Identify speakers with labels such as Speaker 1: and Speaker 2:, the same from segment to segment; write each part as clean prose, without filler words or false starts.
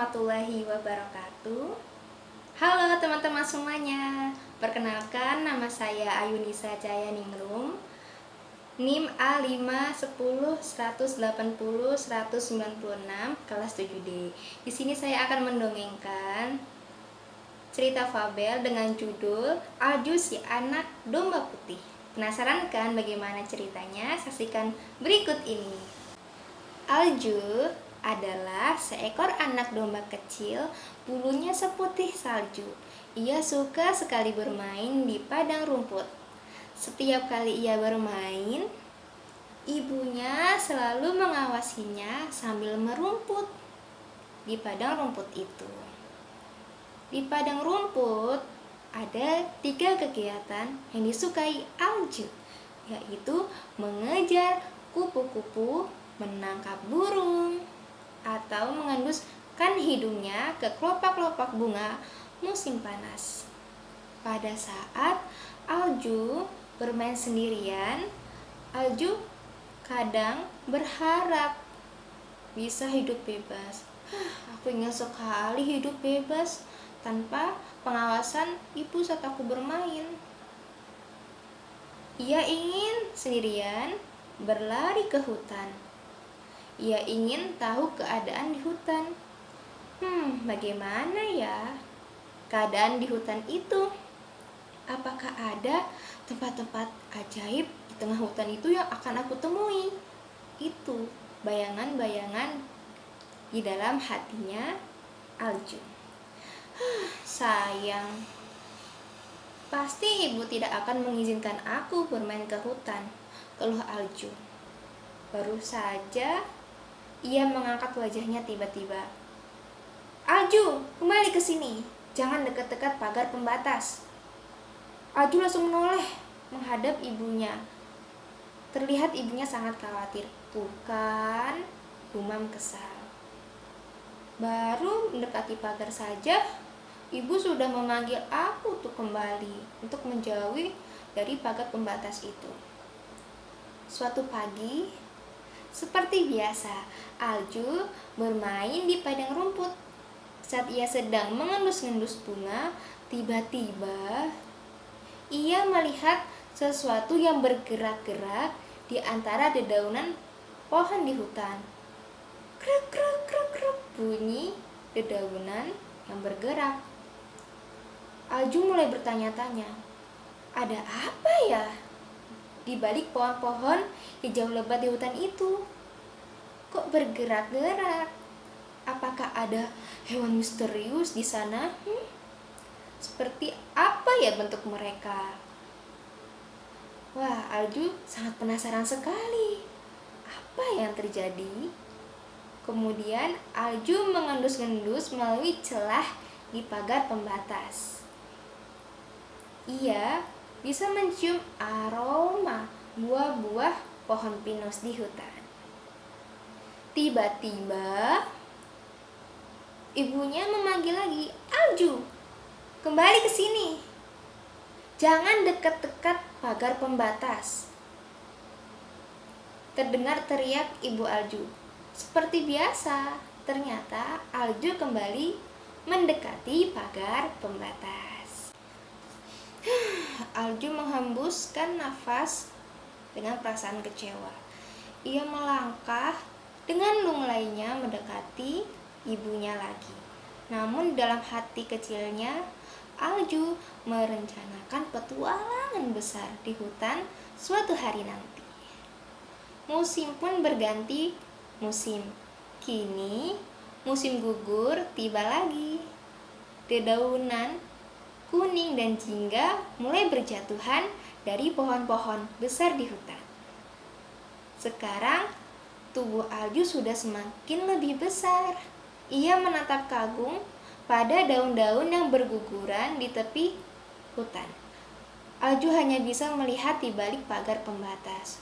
Speaker 1: warahmatullahi wabarakatuh. Halo teman-teman semuanya. Perkenalkan, nama saya Ayunisa Cayaningrum, NIM A510180196 kelas 7D. Di sini saya akan mendongengkan cerita fabel dengan judul Alju si anak domba putih. Penasaran kan bagaimana ceritanya? Saksikan berikut ini. Alju adalah seekor anak domba kecil, bulunya seputih salju. Ia suka sekali bermain di padang rumput. Setiap kali ia bermain, ibunya selalu mengawasinya sambil merumput di padang rumput itu. Di padang rumput ada 3 kegiatan yang disukai Alju, yaitu mengejar kupu-kupu, menangkap burung, atau mengenduskan hidungnya ke kelopak-kelopak bunga musim panas. Pada saat Alju bermain sendirian, Alju kadang berharap bisa hidup bebas. Aku ingin sekali hidup bebas tanpa pengawasan ibu saat aku bermain. Ia ingin sendirian berlari ke hutan. Ia ingin tahu keadaan di hutan. Bagaimana ya keadaan di hutan itu? Apakah ada tempat-tempat ajaib di tengah hutan itu yang akan aku temui? Itu bayangan-bayangan di dalam hatinya Alju. Sayang, pasti ibu tidak akan mengizinkan aku bermain ke hutan, keluh Alju. Baru saja ia mengangkat wajahnya tiba-tiba. Alju, kembali ke sini. Jangan dekat-dekat pagar pembatas. Alju langsung menoleh menghadap ibunya. Terlihat ibunya sangat khawatir. Tuh kan, gumam kesal. Baru mendekati pagar saja, ibu sudah memanggil aku untuk kembali, untuk menjauhi dari pagar pembatas itu. Suatu pagi, seperti biasa, Alju bermain di padang rumput. Saat ia sedang mengendus-endus bunga, tiba-tiba ia melihat sesuatu yang bergerak-gerak di antara dedaunan pohon di hutan. Krek, krek, krek, krek, bunyi dedaunan yang bergerak. Alju mulai bertanya-tanya, ada apa ya di balik pohon-pohon hijau lebat di hutan itu? Kok bergerak-gerak? Apakah ada hewan misterius di sana? Seperti apa ya bentuk mereka? Wah, Alju sangat penasaran sekali. Apa yang terjadi? Kemudian Alju mengendus-endus melalui celah di pagar pembatas. Ia bisa mencium aroma buah-buah pohon pinus di hutan. Tiba-tiba ibunya memanggil lagi, Alju, kembali ke sini. Jangan dekat-dekat pagar pembatas. Terdengar teriak ibu Alju. Seperti biasa, ternyata Alju kembali mendekati pagar pembatas. Alju menghembuskan nafas dengan perasaan kecewa. Ia melangkah dengan lunglainya mendekati ibunya lagi. Namun dalam hati kecilnya, Alju merencanakan petualangan besar di hutan suatu hari nanti. Musim pun berganti musim. Kini musim gugur tiba lagi. Dedaunan kuning dan jingga mulai berjatuhan dari pohon-pohon besar di hutan. Sekarang tubuh Alju sudah semakin lebih besar. Ia menatap kagum pada daun-daun yang berguguran di tepi hutan. Alju hanya bisa melihat di balik pagar pembatas.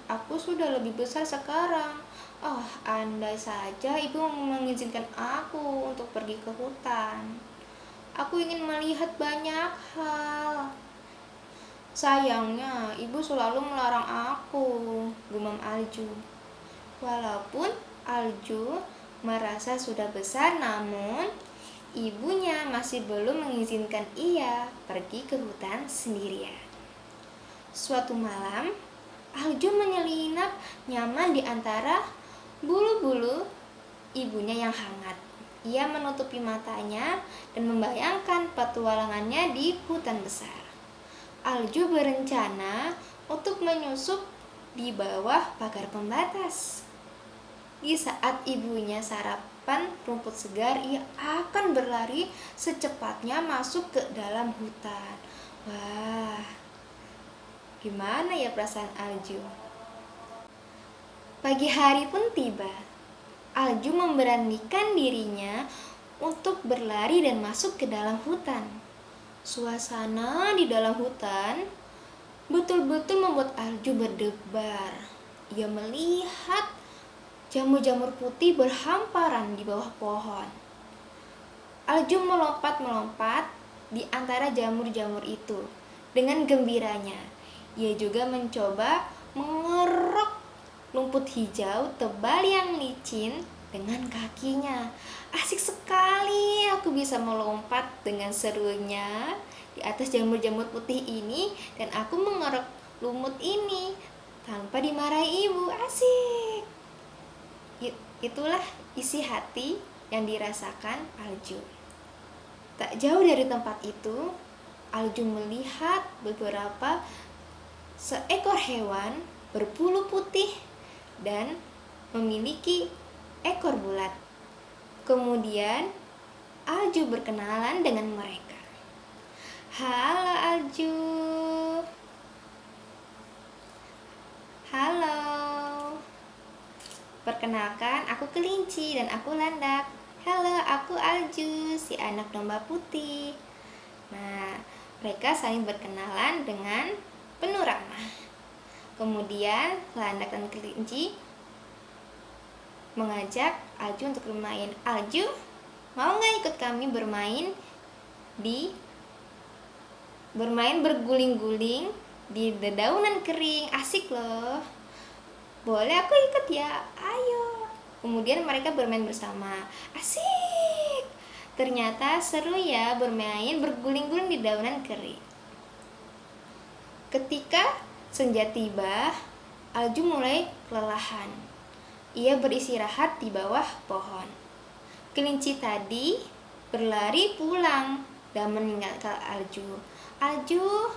Speaker 1: Aku sudah lebih besar sekarang. Andai saja ibu mengizinkan aku untuk pergi ke hutan. Aku ingin melihat banyak hal. Sayangnya, ibu selalu melarang aku, gumam Alju. Walaupun Alju merasa sudah besar, namun ibunya masih belum mengizinkan ia pergi ke hutan sendirian. Suatu malam, Alju menyelinap nyaman di antara bulu-bulu ibunya yang hangat. Ia menutupi matanya dan membayangkan petualangannya di hutan besar. Alju berencana untuk menyusup di bawah pagar pembatas. Di saat ibunya sarapan rumput segar, ia akan berlari secepatnya masuk ke dalam hutan. Wah, gimana ya perasaan Alju? Pagi hari pun tiba. Alju memberanikan dirinya untuk berlari dan masuk ke dalam hutan. Suasana di dalam hutan betul-betul membuat Alju berdebar. Ia melihat jamur-jamur putih berhamparan di bawah pohon. Alju melompat-melompat di antara jamur-jamur itu. Dengan gembiranya, ia juga mencoba mengeruk rumput hijau tebal yang licin dengan kakinya. Asik sekali, aku bisa melompat dengan serunya di atas jamur-jamur putih ini, dan aku mengeruk lumut ini tanpa dimarahi ibu. Asik. Itulah isi hati yang dirasakan Alju. Tak jauh dari tempat itu, Alju melihat seekor hewan berbulu putih dan memiliki ekor bulat. Kemudian Alju berkenalan dengan mereka. Halo Alju. Halo. Perkenalkan, aku Kelinci dan aku Landak. Halo, aku Alju, si anak domba putih. Nah, mereka saling berkenalan dengan penuh ramah. Kemudian Landak dan Kelinci mengajak Alju untuk bermain. Alju, mau nggak ikut kami bermain berguling-guling di dedaunan kering? Asik loh. Boleh, aku ikut ya. Ayo. Kemudian mereka bermain bersama. Asik. Ternyata seru ya bermain berguling-guling di dedaunan kering. Ketika senja tiba, Alju mulai kelelahan. Ia beristirahat di bawah pohon. Kelinci tadi berlari pulang dan meninggalkan Alju. Alju,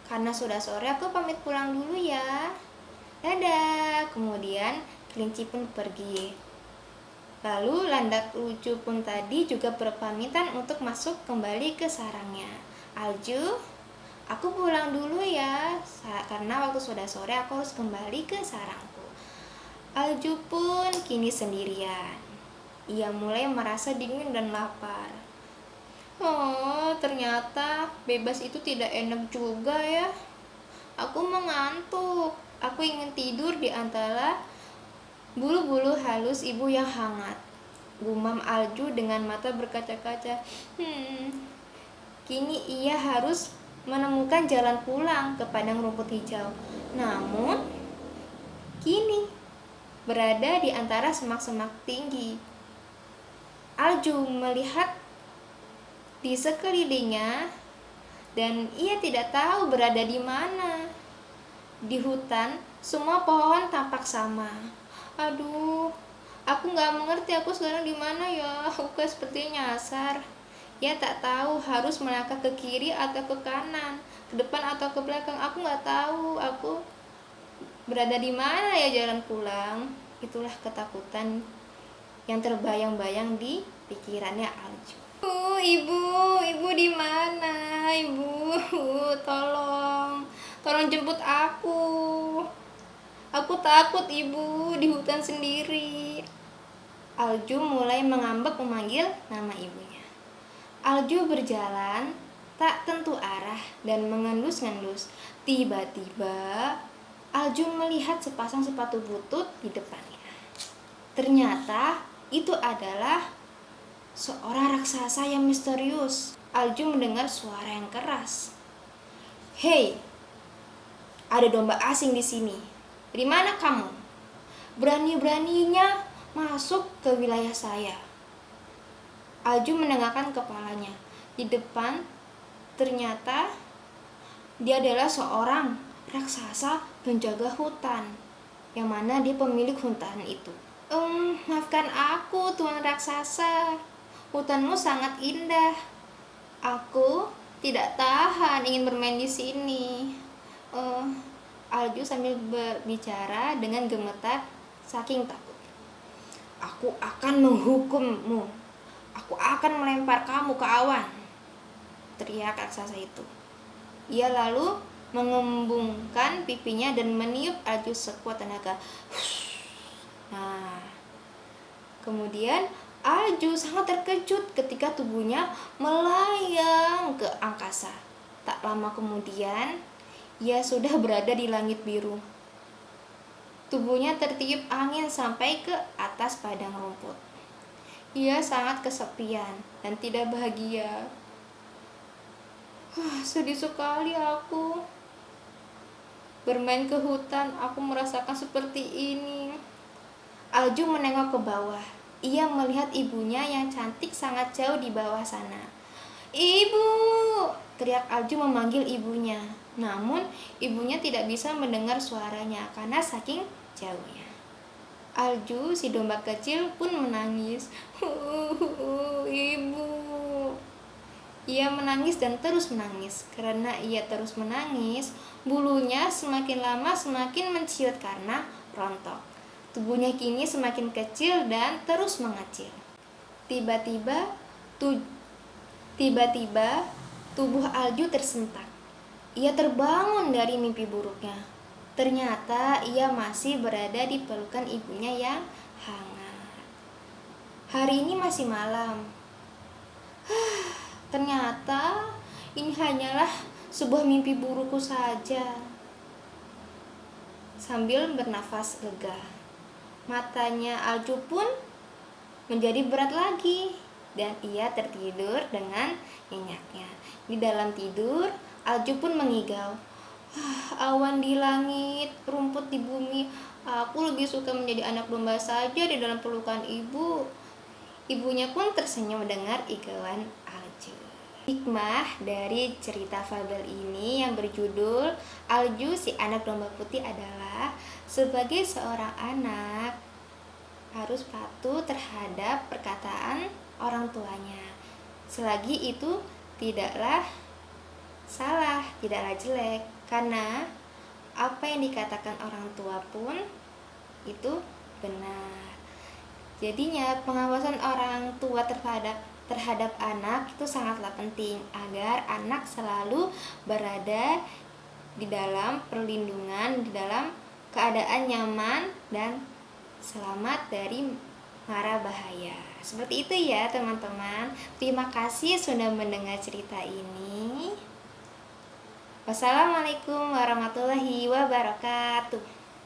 Speaker 1: karena sudah sore aku pamit pulang dulu ya. Dadah. Kemudian kelinci pun pergi. Lalu Landak lucu pun tadi juga berpamitan untuk masuk kembali ke sarangnya. Alju, aku pulang dulu ya, karena waktu sudah sore aku harus kembali ke sarangku. Alju pun kini sendirian. Ia mulai merasa dingin dan lapar. Oh, ternyata bebas itu tidak enak juga ya. Aku mengantuk. Aku ingin tidur di antara bulu-bulu halus ibu yang hangat. Gumam Alju dengan mata berkaca-kaca. Kini ia harus menemukan jalan pulang ke padang rumput hijau. Namun, kini berada di antara semak-semak tinggi. Alju melihat di sekelilingnya dan ia tidak tahu berada di mana. Di hutan, semua pohon tampak sama. Aduh, aku nggak mengerti aku sekarang di mana ya. Aku sepertinya nyasar. Ia tak tahu harus melangkah ke kiri atau ke kanan, ke depan atau ke belakang. Aku nggak tahu aku berada di mana ya jalan pulang. Itulah ketakutan yang terbayang-bayang di pikirannya Alju. Ibu di mana? Ibu, tolong jemput aku. Aku takut ibu di hutan sendiri. Alju mulai mengambek memanggil nama ibunya. Alju berjalan tak tentu arah dan mengendus-ngendus. Tiba-tiba Alju melihat sepasang sepatu butut di depannya. Ternyata itu adalah seorang raksasa yang misterius. Alju mendengar suara yang keras. Hei, ada domba asing di sini. Dari mana kamu? Berani-beraninya masuk ke wilayah saya. Alju menengahkan kepalanya. Di depan ternyata dia adalah seorang raksasa penjaga hutan, yang mana dia pemilik hutan itu. Maafkan aku, Tuan Raksasa. Hutanmu sangat indah. Aku tidak tahan ingin bermain di sini. Alju sambil berbicara dengan gemetar saking takut. Aku akan menghukummu. Aku akan melempar kamu ke awan, teriak raksasa itu. Ia lalu mengembungkan pipinya dan meniup Alju sekuat tenaga. Nah, kemudian Alju sangat terkejut ketika tubuhnya melayang ke angkasa. Tak lama kemudian, ia sudah berada di langit biru. Tubuhnya tertiup angin sampai ke atas padang rumput. Ia sangat kesepian dan tidak bahagia. Sedih sekali aku. Bermain ke hutan, aku merasakan seperti ini. Alju menengok ke bawah. Ia melihat ibunya yang cantik sangat jauh di bawah sana. "Ibu!" teriak Alju memanggil ibunya. Namun ibunya tidak bisa mendengar suaranya karena saking jauhnya. Alju, si domba kecil, pun menangis. Ibu. Ia menangis dan terus menangis. Karena ia terus menangis, bulunya semakin lama semakin menciut karena rontok. Tubuhnya kini semakin kecil dan terus mengecil. Tiba-tiba tubuh Alju tersentak. Ia terbangun dari mimpi buruknya. Ternyata ia masih berada di pelukan ibunya yang hangat. Hari ini masih malam. Ternyata ini hanyalah sebuah mimpi burukku saja. Sambil bernafas lega, matanya Alju pun menjadi berat lagi dan ia tertidur dengan nyenyaknya. Di dalam tidur, Alju pun mengigau. Awan di langit, rumput di bumi. Aku lebih suka menjadi anak domba saja di dalam pelukan ibu. Ibunya pun tersenyum mendengar igauan Alju. Hikmah dari cerita fabel ini yang berjudul Alju si anak domba putih adalah sebagai seorang anak harus patuh terhadap perkataan orang tuanya. Selagi itu tidaklah salah, tidaklah jelek, karena apa yang dikatakan orang tua pun itu benar. Jadinya pengawasan orang tua terhadap anak itu sangatlah penting agar anak selalu berada di dalam perlindungan, di dalam keadaan nyaman dan selamat dari mara bahaya. Seperti itu ya teman-teman. Terima kasih sudah mendengar cerita ini. Wassalamualaikum warahmatullahi wabarakatuh.